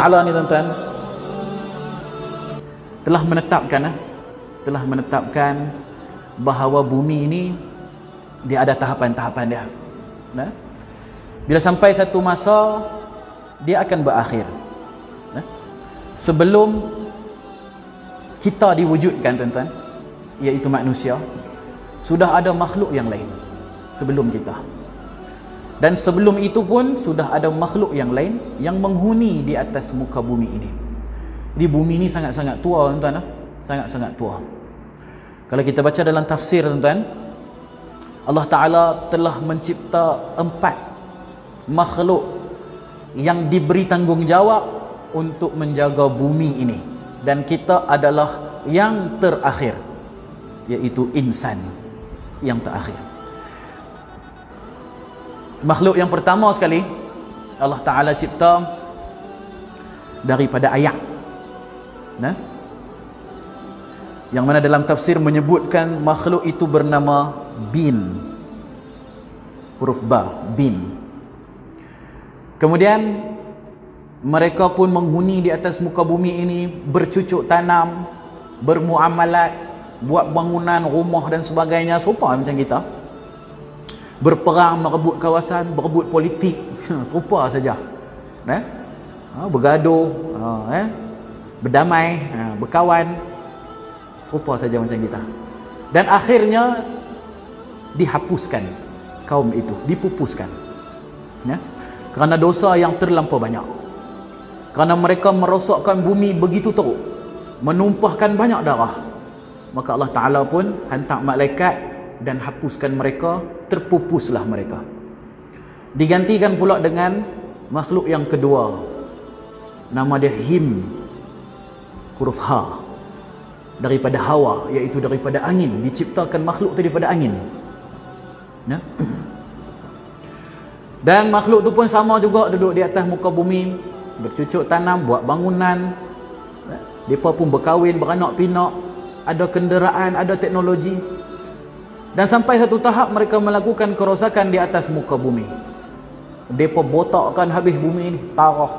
Ta'ala ni tuan-tuan telah menetapkan bahawa bumi ini dia ada tahapan-tahapan dia. Nah, bila sampai satu masa dia akan berakhir. Nah, sebelum kita diwujudkan tuan-tuan, iaitu manusia, sudah ada makhluk yang lain sebelum kita. Dan sebelum itu pun sudah ada makhluk yang lain yang menghuni di atas muka bumi ini. Jadi bumi ini sangat-sangat tua tuan-tuan, sangat-sangat tua. Kalau kita baca dalam tafsir tuan-tuan, Allah Ta'ala telah mencipta 4 makhluk yang diberi tanggungjawab untuk menjaga bumi ini, dan kita adalah yang terakhir, iaitu insan yang terakhir. Makhluk yang pertama sekali Allah Ta'ala cipta daripada ayak. Nah, yang mana dalam tafsir menyebutkan makhluk itu bernama bin, huruf ba, bin. Kemudian mereka pun menghuni di atas muka bumi ini, bercucuk tanam, bermuamalat, buat bangunan, rumah dan sebagainya, serupa macam kita. Berperang, merebut kawasan, berebut politik, serupa saja. Bergaduh, berdamai, berkawan, serupa saja macam kita. Dan akhirnya dihapuskan kaum itu, dipupuskan, kerana dosa yang terlampau banyak. Kerana mereka merosakkan bumi begitu teruk, menumpahkan banyak darah, maka Allah Ta'ala pun hantar malaikat dan hapuskan mereka, terpupuslah mereka. Digantikan pula dengan makhluk yang kedua, nama dia Him, huruf Ha, daripada Hawa, iaitu daripada angin. Diciptakan makhluk itu daripada angin. Dan makhluk tu pun sama juga, duduk di atas muka bumi, bercucuk tanam, buat bangunan. Mereka pun berkahwin, beranak pinak, ada kenderaan, ada teknologi. Dan sampai satu tahap mereka melakukan kerosakan di atas muka bumi. Mereka botakkan habis bumi ini, tarah,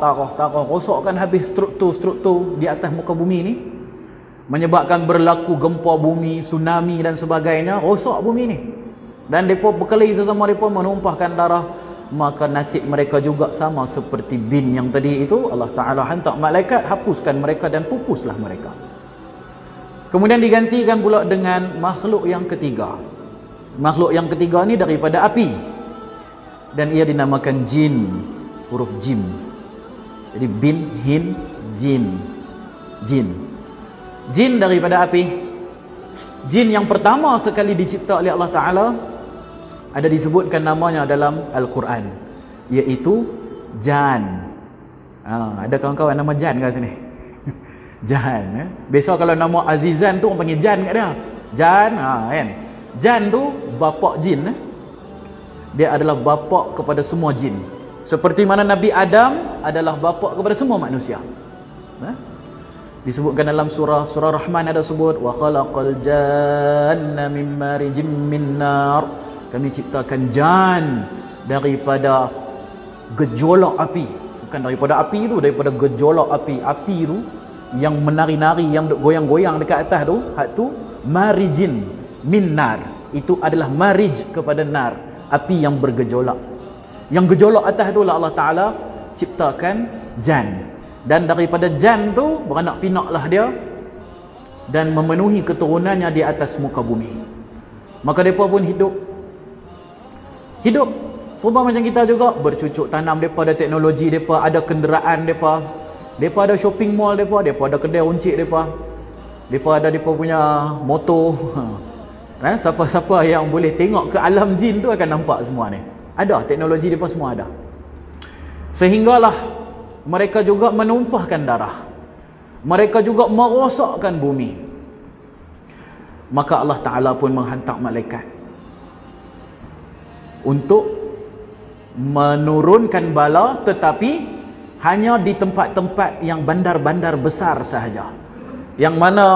rosakkan habis struktur-struktur di atas muka bumi ini, menyebabkan berlaku gempa bumi, tsunami dan sebagainya, rosak bumi ini. Dan mereka berkelahi sesama mereka, menumpahkan darah. Maka nasib mereka juga sama seperti bin yang tadi itu. Allah Ta'ala hantar malaikat, hapuskan mereka dan pupuslah mereka. Kemudian digantikan pula dengan makhluk yang ketiga. Makhluk yang ketiga ni daripada api, dan ia dinamakan jin, huruf jim. Jadi bin, hin, jin, jin. Jin daripada api. Jin yang pertama sekali dicipta oleh Allah Ta'ala, ada disebutkan namanya dalam Al-Quran, iaitu Jan. Ada kawan-kawan nama Jan kat sini? Jan. Biasa kalau nama Azizan tu orang panggil Jan kat dia. Jan, kan? Jan tu bapa jin. Dia adalah bapa kepada semua jin. Seperti mana Nabi Adam adalah bapa kepada semua manusia. Disebutkan dalam surah Rahman, ada sebut wa khalaqal janna min marijim min nar. Kami ciptakan jan daripada gejolak api. Bukan daripada api tu, daripada gejolak api. Api tu yang menari-nari, yang goyang-goyang dekat atas tu, hak tu marijin min nar. Itu adalah marij kepada nar, api yang bergejolak. Yang gejolak atas tu lah Allah Ta'ala ciptakan jan. Dan daripada jan tu beranak pinaklah dia dan memenuhi keturunannya di atas muka bumi. Maka mereka pun hidup serupa macam kita juga, bercucuk tanam. Mereka ada teknologi, mereka ada kenderaan, mereka ada shopping mall, mereka ada kedai runcit, mereka ada mereka punya motor. Siapa-siapa yang boleh tengok ke alam jin tu akan nampak semua ni. Ada teknologi, mereka semua ada. Sehinggalah mereka juga menumpahkan darah, mereka juga merosakkan bumi. Maka Allah Ta'ala pun menghantar malaikat untuk menurunkan bala, tetapi hanya di tempat-tempat yang bandar-bandar besar sahaja. Yang mana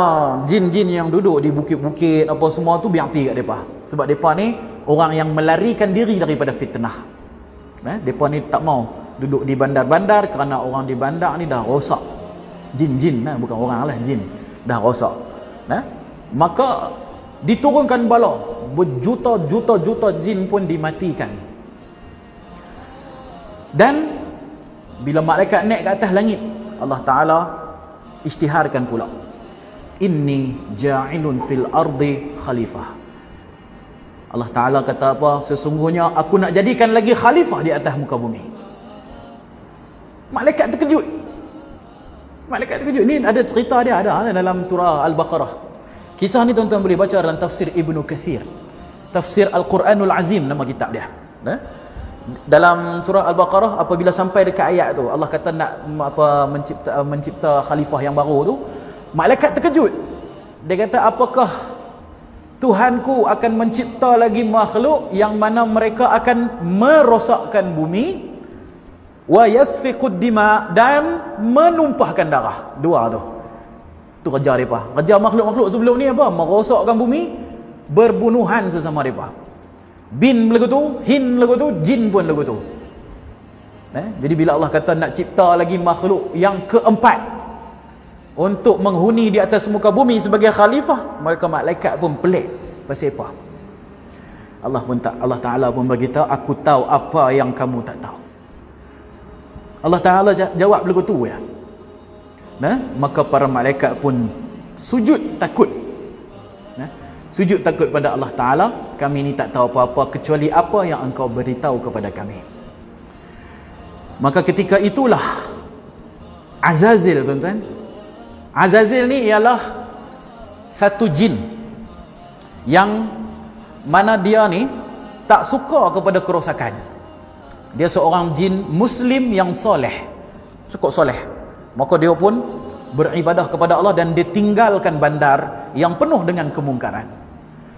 jin-jin yang duduk di bukit-bukit apa semua tu biar pergi kat mereka. Sebab mereka ni orang yang melarikan diri daripada fitnah. Mereka ni tak mau duduk di bandar-bandar, kerana orang di bandar ni dah rosak. Jin-jin lah, bukan orang lah, jin dah rosak. Maka diturunkan bala, berjuta-juta jin pun dimatikan. Dan bila malaikat naik ke atas langit, Allah Ta'ala isytiharkan pula, inni ja'ilun fil ardi khalifah. Allah Ta'ala kata apa? Sesungguhnya aku nak jadikan lagi khalifah di atas muka bumi. Malaikat terkejut. Ni ada cerita dia, ada dalam surah Al-Baqarah. Kisah ni tuan-tuan boleh baca dalam tafsir Ibnu Kathir, Tafsir Al-Quranul Azim, nama kitab dia. Dalam surah Al-Baqarah, apabila sampai dekat ayat tu, Allah kata nak mencipta khalifah yang baru tu, malaikat terkejut. Dia kata, apakah Tuhanku akan mencipta lagi makhluk yang mana mereka akan merosakkan bumi, wa yasfiqud dima, dan menumpahkan darah. Dua tu kerja mereka. Kerja makhluk-makhluk sebelum ni apa? Merosakkan bumi, berbunuhan sesama mereka. Bin lagu tu, hin lagu tu, jin pun lagu tu. Jadi bila Allah kata nak cipta lagi makhluk yang keempat untuk menghuni di atas muka bumi sebagai khalifah, maka malaikat pun pelik. Pasal apa? Allah Ta'ala pun bagi tahu, aku tahu apa yang kamu tak tahu. Allah Ta'ala jawab lagu tu ya. Maka para malaikat pun sujud takut. Sujud takut pada Allah Ta'ala. Kami ni tak tahu apa-apa kecuali apa yang engkau beritahu kepada kami. Maka ketika itulah Azazil, tuan-tuan. Azazil ni ialah satu jin yang mana dia ni tak suka kepada kerosakan. Dia seorang jin Muslim yang soleh, cukup soleh. Maka dia pun beribadah kepada Allah dan dia tinggalkan bandar yang penuh dengan kemungkaran,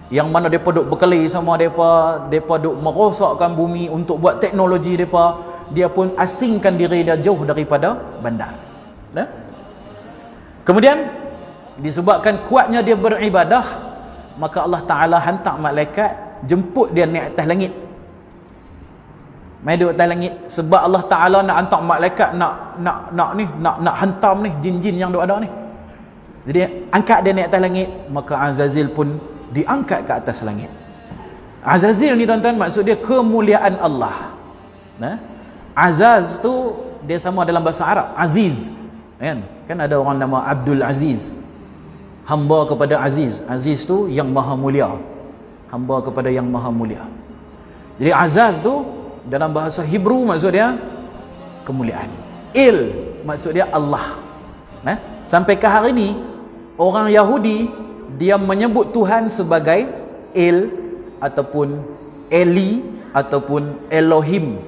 yang mana mereka duk berkelahi sama mereka duk merosakkan bumi untuk buat teknologi mereka. Dia pun asingkan diri dia jauh daripada bandar. Kemudian disebabkan kuatnya dia beribadah, maka Allah Ta'ala hantar malaikat jemput dia naik atas langit. Mai duduk atas langit sebab Allah Ta'ala nak hantar malaikat nak hantam ni jin-jin yang duk ada ni. Jadi angkat dia naik atas langit, maka Azazil pun diangkat ke atas langit. Azazil ni tuan-tuan, maksud dia kemuliaan Allah. Azaz tu dia sama dalam bahasa Arab, Aziz. Kan ada orang nama Abdul Aziz, hamba kepada Aziz. Aziz tu yang maha mulia, hamba kepada yang maha mulia. Jadi Azaz tu dalam bahasa Hebrew maksud dia kemuliaan. Il maksud dia Allah. Sampai ke hari ni orang Yahudi dia menyebut Tuhan sebagai El ataupun Eli ataupun Elohim.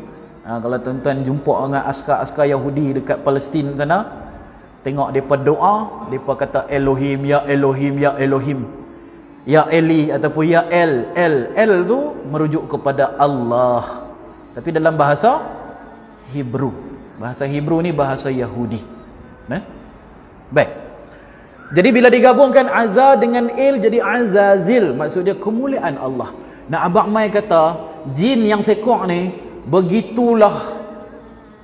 Kalau tuan-tuan jumpa dengan askar-askar Yahudi dekat Palestin sana, tengok mereka doa, mereka kata Elohim, ya Elohim, ya Elohim, ya Eli ataupun ya El tu merujuk kepada Allah. Tapi dalam bahasa Hebrew, bahasa Hebrew ni bahasa Yahudi. Baik. Jadi bila digabungkan Azza dengan Il jadi Azazil, maksud dia kemuliaan Allah. Nak Abang Mai kata jin yang sekok ni begitulah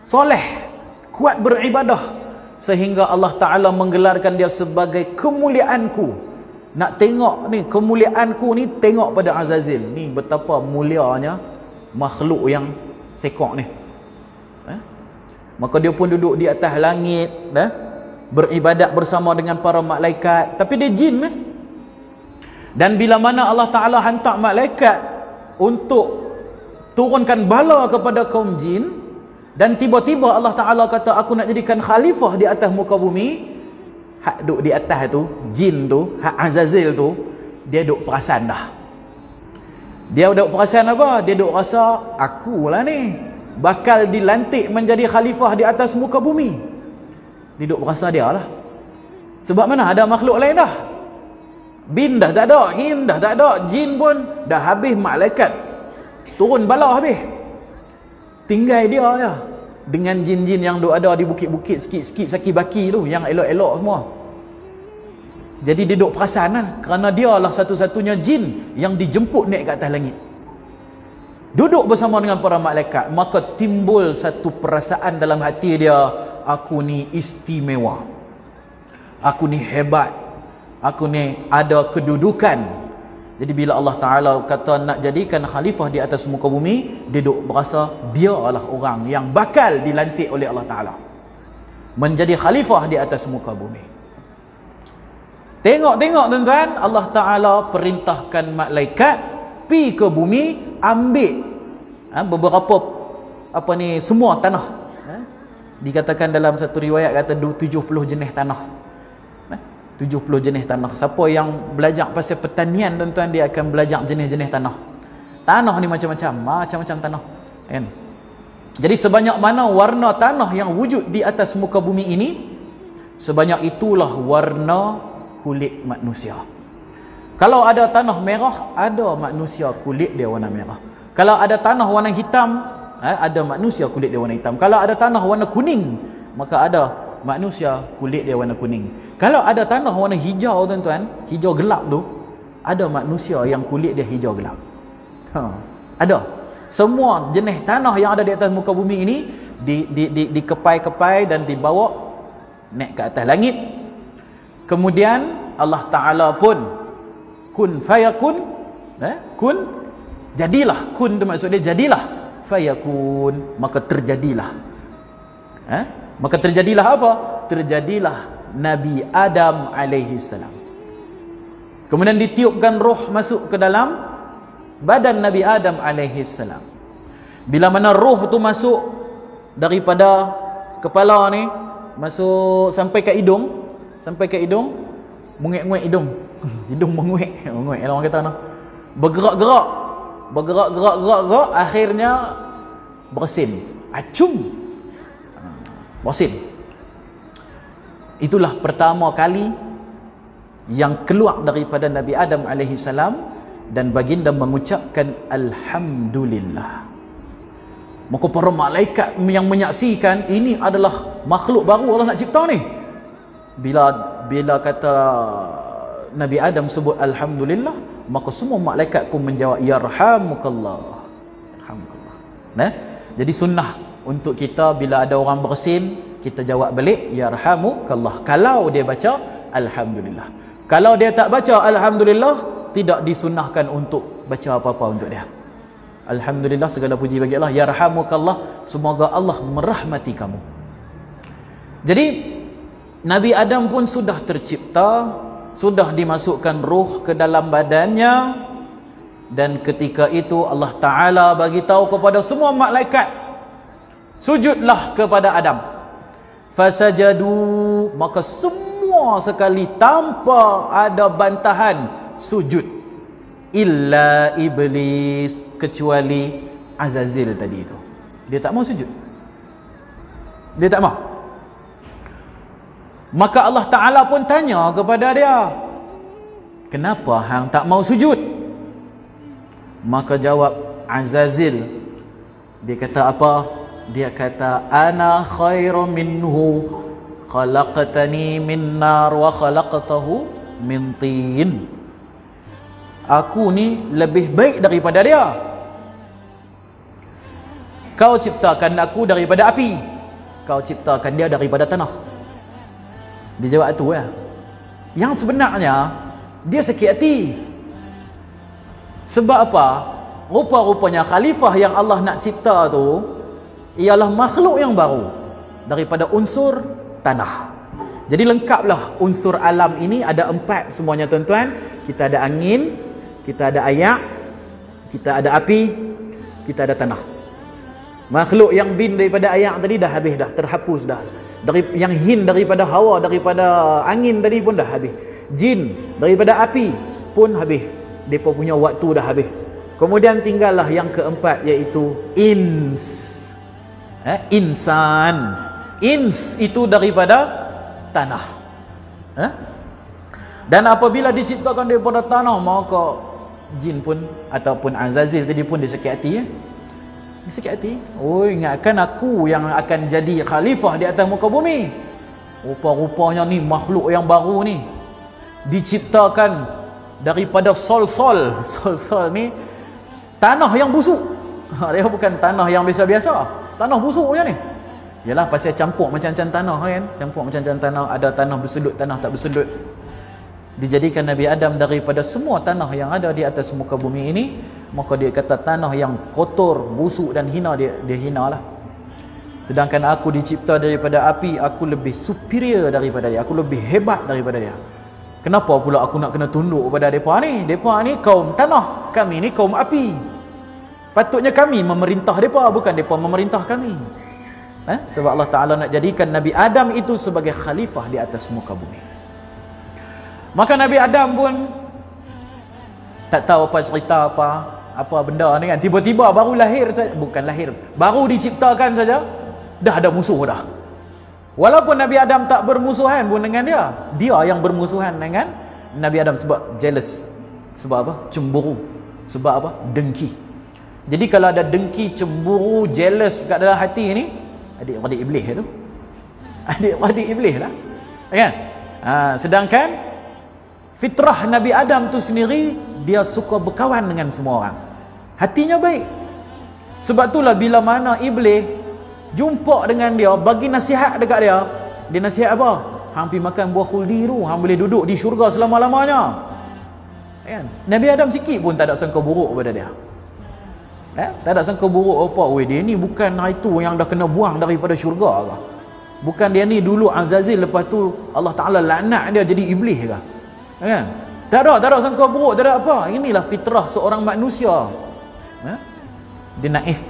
soleh, kuat beribadah, sehingga Allah Ta'ala menggelarkan dia sebagai kemuliaanku. Nak tengok ni kemuliaanku ni, tengok pada Azazil ni betapa mulianya makhluk yang sekok ni. Maka dia pun duduk di atas langit, beribadat bersama dengan para malaikat. Tapi dia jin Dan bila mana Allah Ta'ala hantar malaikat untuk turunkan bala kepada kaum jin, dan tiba-tiba Allah Ta'ala kata aku nak jadikan khalifah di atas muka bumi, hak duduk di atas tu, jin tu, hak Azazil tu, dia duduk perasan dah. Dia duduk perasan apa? Dia duduk rasa akulah ni bakal dilantik menjadi khalifah di atas muka bumi. Dia duduk perasa dia lah. Sebab mana ada makhluk lain dah. Bin dah tak ada, hin dah tak ada, jin pun dah habis, malaikat turun bala habis. Tinggal dia ya, dengan jin-jin yang ada di bukit-bukit sikit-sikit saki-baki tu, yang elok-elok semua. Jadi dia duduk perasan lah, kerana dia lah satu-satunya jin yang dijemput naik ke atas langit. duduk bersama dengan para malaikat, maka timbul satu perasaan dalam hati dia, aku ni istimewa, aku ni hebat, aku ni ada kedudukan. Jadi bila Allah Ta'ala kata nak jadikan khalifah di atas muka bumi, dia duk berasa dia adalah orang yang bakal dilantik oleh Allah Ta'ala menjadi khalifah di atas muka bumi. Tengok tuan-tuan, Allah Ta'ala perintahkan malaikat pi ke bumi, ambil beberapa semua tanah. Dikatakan dalam satu riwayat kata 70 jenis tanah. 70 jenis tanah. Siapa yang belajar pasal pertanian tuan-tuan, dia akan belajar jenis-jenis tanah. Tanah ni macam-macam tanah, kan? Jadi sebanyak mana warna tanah yang wujud di atas muka bumi ini, sebanyak itulah warna kulit manusia. Kalau ada tanah merah, ada manusia kulit dia warna merah. Kalau ada tanah warna hitam, ada manusia kulit dia warna hitam. Kalau ada tanah warna kuning, maka ada manusia kulit dia warna kuning. Kalau ada tanah warna hijau tuan-tuan, hijau gelap tu, ada manusia yang kulit dia hijau gelap. Ada. Semua jenis tanah yang ada di atas muka bumi ini dikepai-kepai dan dibawa naik ke atas langit. Kemudian Allah Ta'ala pun kun fayakun, kun jadilah, kun tu maksud dia jadilah, fayakun maka terjadilah. Maka terjadilah apa? Terjadilah Nabi Adam alaihi salam. Kemudian ditiupkan roh masuk ke dalam badan Nabi Adam alaihi salam. Bila mana roh tu masuk daripada kepala ni, masuk sampai ke hidung, menguik-nguik hidung. Hidung menguik orang kata noh. Bergerak, akhirnya bersin. Acung. Bersin. Itulah pertama kali yang keluar daripada Nabi Adam alaihi salam, dan baginda mengucapkan alhamdulillah. Maka para malaikat yang menyaksikan ini adalah makhluk baru Allah nak cipta ni. Bila kata Nabi Adam sebut alhamdulillah, maka semua malaikat pun menjawab yarhamukallah. Yarhamukallah. Jadi sunnah untuk kita bila ada orang bersin, kita jawab balik yarhamukallah kalau dia baca alhamdulillah. Kalau dia tak baca alhamdulillah, tidak disunnahkan untuk baca apa-apa untuk dia. Alhamdulillah, segala puji bagi Allah. Yarhamukallah, semoga Allah merahmati kamu. Jadi Nabi Adam pun sudah tercipta, sudah dimasukkan ruh ke dalam badannya, dan ketika itu Allah Ta'ala bagi tahu kepada semua malaikat, sujudlah kepada Adam. Fasajadu, maka semua sekali tanpa ada bantahan sujud, illa iblis, kecuali Azazil tadi itu. Dia tak mau sujud. Dia tak mau. Maka Allah Ta'ala pun tanya kepada dia, kenapa hang tak mau sujud? Maka jawab Azazil, dia kata apa? Dia kata ana khairu minhu khalaqtani min nar wa khalaqtahu min tin. Aku ni lebih baik daripada dia. Kau ciptakan aku daripada api, kau ciptakan dia daripada tanah. Dia jawab tu ya. Yang sebenarnya dia sakit hati. Sebab apa? Rupa-rupanya khalifah yang Allah nak cipta tu ialah makhluk yang baru daripada unsur tanah. Jadi lengkaplah unsur alam ini, ada 4 semuanya tuan-tuan. Kita ada angin, kita ada air, kita ada api, kita ada tanah. Makhluk yang bin daripada air tadi dah habis dah, terhapus dah. Yang hin daripada hawa, daripada angin tadi pun dah habis. Jin daripada api pun habis. Depa punya waktu dah habis. Kemudian tinggallah yang keempat, iaitu ins. Insan. Ins itu daripada tanah. Dan apabila diciptakan daripada tanah, maka jin pun ataupun Azazil tadi pun dia sakit hati. Dia sakit hati. Oh, ingatkan aku yang akan jadi khalifah di atas muka bumi. Rupa-rupanya ni makhluk yang baru ni diciptakan daripada sol-sol. Sol-sol ni tanah yang busuk. Dia bukan tanah yang biasa-biasa, tanah busuk je ni. Yalah pasal campur macam-macam tanah kan, campur macam-macam tanah, ada tanah berselut, tanah tak berselut. Dijadikan Nabi Adam daripada semua tanah yang ada di atas muka bumi ini, maka dia kata tanah yang kotor, busuk dan hina, dia hina lah. Sedangkan aku dicipta daripada api, aku lebih superior daripada dia, aku lebih hebat daripada dia. Kenapa pula aku nak kena tunduk kepada mereka ni? Mereka ni kaum tanah, kami ni kaum api. Patutnya kami memerintah mereka, bukan mereka memerintah kami. Sebab Allah Ta'ala nak jadikan Nabi Adam itu sebagai khalifah di atas muka bumi. Maka Nabi Adam pun tak tahu apa cerita apa benda ni kan. Tiba-tiba baru lahir saja, bukan lahir, baru diciptakan saja dah ada musuh dah. Walaupun Nabi Adam tak bermusuhan pun dengan dia, dia yang bermusuhan dengan Nabi Adam sebab jealous. Sebab apa? Cemburu. Sebab apa? Dengki. Jadi kalau ada dengki, cemburu, jealous kat dalam hati ni, adik-adik iblis tu. Adik-adik iblis lah. Kan? Sedangkan fitrah Nabi Adam tu sendiri, dia suka berkawan dengan semua orang. Hatinya baik. Sebab itulah bila mana iblis jumpa dengan dia, bagi nasihat dekat dia, dia nasihat apa? Hang pergi makan buah khuldi tu, hang boleh duduk di syurga selama-lamanya. Kan? Nabi Adam sikit pun tak ada sangka buruk pada dia. Tak ada sangka buruk apa, dia ni bukan itu yang dah kena buang daripada syurga ke? Bukan dia ni dulu Azazil, lepas tu Allah Ta'ala laknat dia jadi iblis ke? Kan? Tak ada sangka buruk, tak ada apa. Inilah fitrah seorang manusia. Dia naif.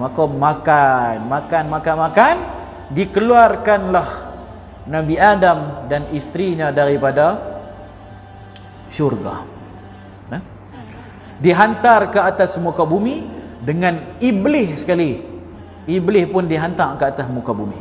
Maka makan, dikeluarkanlah Nabi Adam dan isterinya daripada syurga. Dihantar ke atas muka bumi dengan iblis sekali. Iblis pun dihantar ke atas muka bumi.